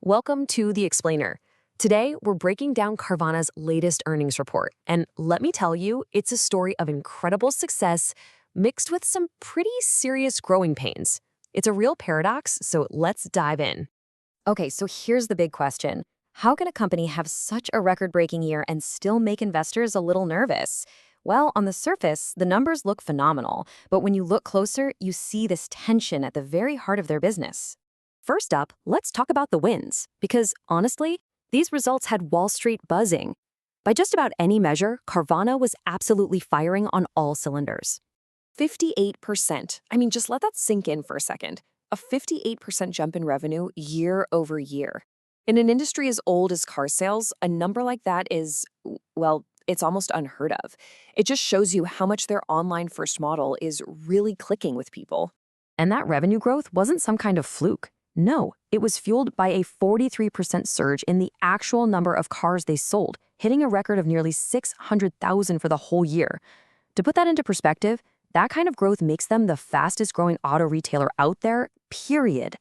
Welcome to The Explainer. Today, we're breaking down Carvana's latest earnings report, and let me tell you, it's a story of incredible success mixed with some pretty serious growing pains. It's a real paradox, so let's dive in. Okay, so here's the big question. How can a company have such a record-breaking year and still make investors a little nervous? Well, on the surface, the numbers look phenomenal, but when you look closer, you see this tension at the very heart of their business. First up, let's talk about the wins, because honestly, these results had Wall Street buzzing. By just about any measure, Carvana was absolutely firing on all cylinders. 58%. Just let that sink in for a second. A 58% jump in revenue year over year. In an industry as old as car sales, a number like that is, well, it's almost unheard of. It just shows you how much their online-first model is really clicking with people. And that revenue growth wasn't some kind of fluke. No, it was fueled by a 43% surge in the actual number of cars they sold, hitting a record of nearly 600,000 for the whole year. To put that into perspective, that kind of growth makes them the fastest growing auto retailer out there, period.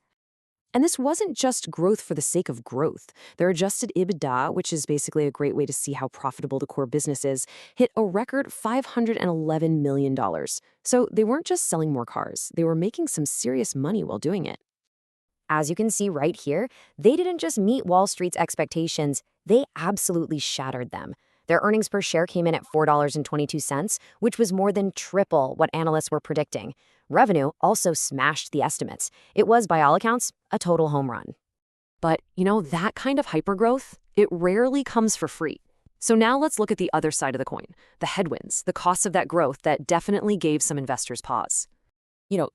And this wasn't just growth for the sake of growth. Their adjusted EBITDA, which is basically a great way to see how profitable the core business is, hit a record $511 million. So they weren't just selling more cars, they were making some serious money while doing it. As you can see right here, they didn't just meet Wall Street's expectations, they absolutely shattered them. Their earnings per share came in at $4.22, which was more than triple what analysts were predicting. Revenue also smashed the estimates. It was, by all accounts, a total home run. But, that kind of hypergrowth, it rarely comes for free. So now let's look at the other side of the coin, the headwinds, the costs of that growth that definitely gave some investors pause.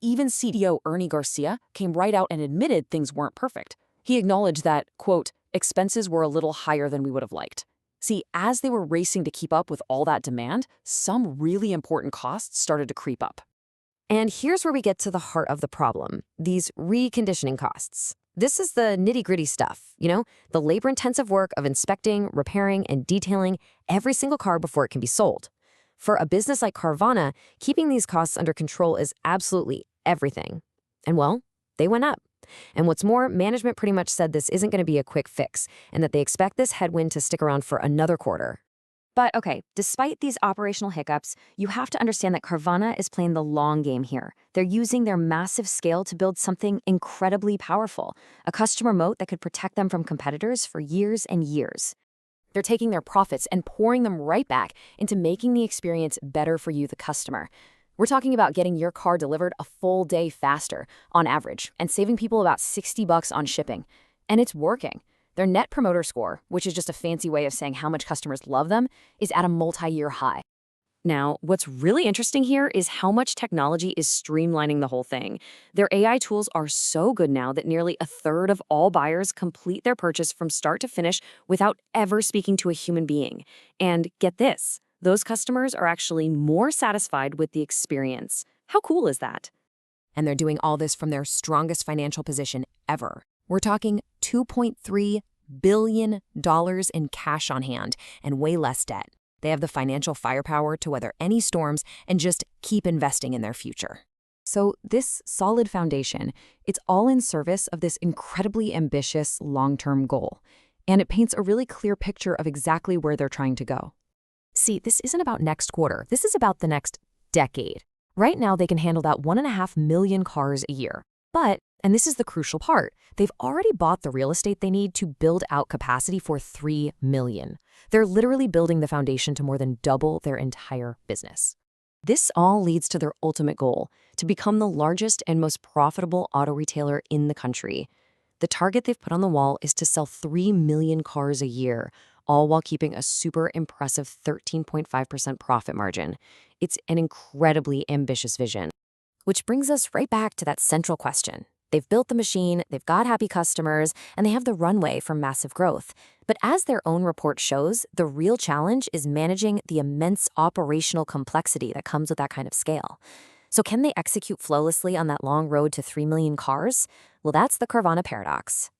Even CDO Ernie Garcia came right out and admitted things weren't perfect. He acknowledged that, quote, expenses were a little higher than we would have liked. See, as they were racing to keep up with all that demand, some really important costs started to creep up. And here's where we get to the heart of the problem, these reconditioning costs. This is the nitty-gritty stuff, the labor-intensive work of inspecting, repairing, and detailing every single car before it can be sold. For a business like Carvana, keeping these costs under control is absolutely everything. And well, they went up. And what's more, management pretty much said this isn't going to be a quick fix, and that they expect this headwind to stick around for another quarter. But okay, despite these operational hiccups, you have to understand that Carvana is playing the long game here. They're using their massive scale to build something incredibly powerful, a customer moat that could protect them from competitors for years and years. They're taking their profits and pouring them right back into making the experience better for you, the customer. We're talking about getting your car delivered a full day faster, on average, and saving people about $60 on shipping. And it's working. Their Net Promoter Score, which is just a fancy way of saying how much customers love them, is at a multi-year high. Now, what's really interesting here is how much technology is streamlining the whole thing. Their AI tools are so good now that nearly a third of all buyers complete their purchase from start to finish without ever speaking to a human being. And get this, those customers are actually more satisfied with the experience. How cool is that? And they're doing all this from their strongest financial position ever. We're talking $2.3 billion in cash on hand and way less debt. They have the financial firepower to weather any storms and just keep investing in their future. So this solid foundation, it's all in service of this incredibly ambitious long-term goal. And it paints a really clear picture of exactly where they're trying to go. See, this isn't about next quarter. This is about the next decade. Right now, they can handle that 1.5 million cars a year. But, and this is the crucial part, they've already bought the real estate they need to build out capacity for 3 million. They're literally building the foundation to more than double their entire business. This all leads to their ultimate goal, to become the largest and most profitable auto retailer in the country. The target they've put on the wall is to sell 3 million cars a year, all while keeping a super impressive 13.5% profit margin. It's an incredibly ambitious vision. Which brings us right back to that central question. They've built the machine, they've got happy customers, and they have the runway for massive growth. But as their own report shows, the real challenge is managing the immense operational complexity that comes with that kind of scale. So can they execute flawlessly on that long road to 3 million cars? Well, that's the Carvana paradox.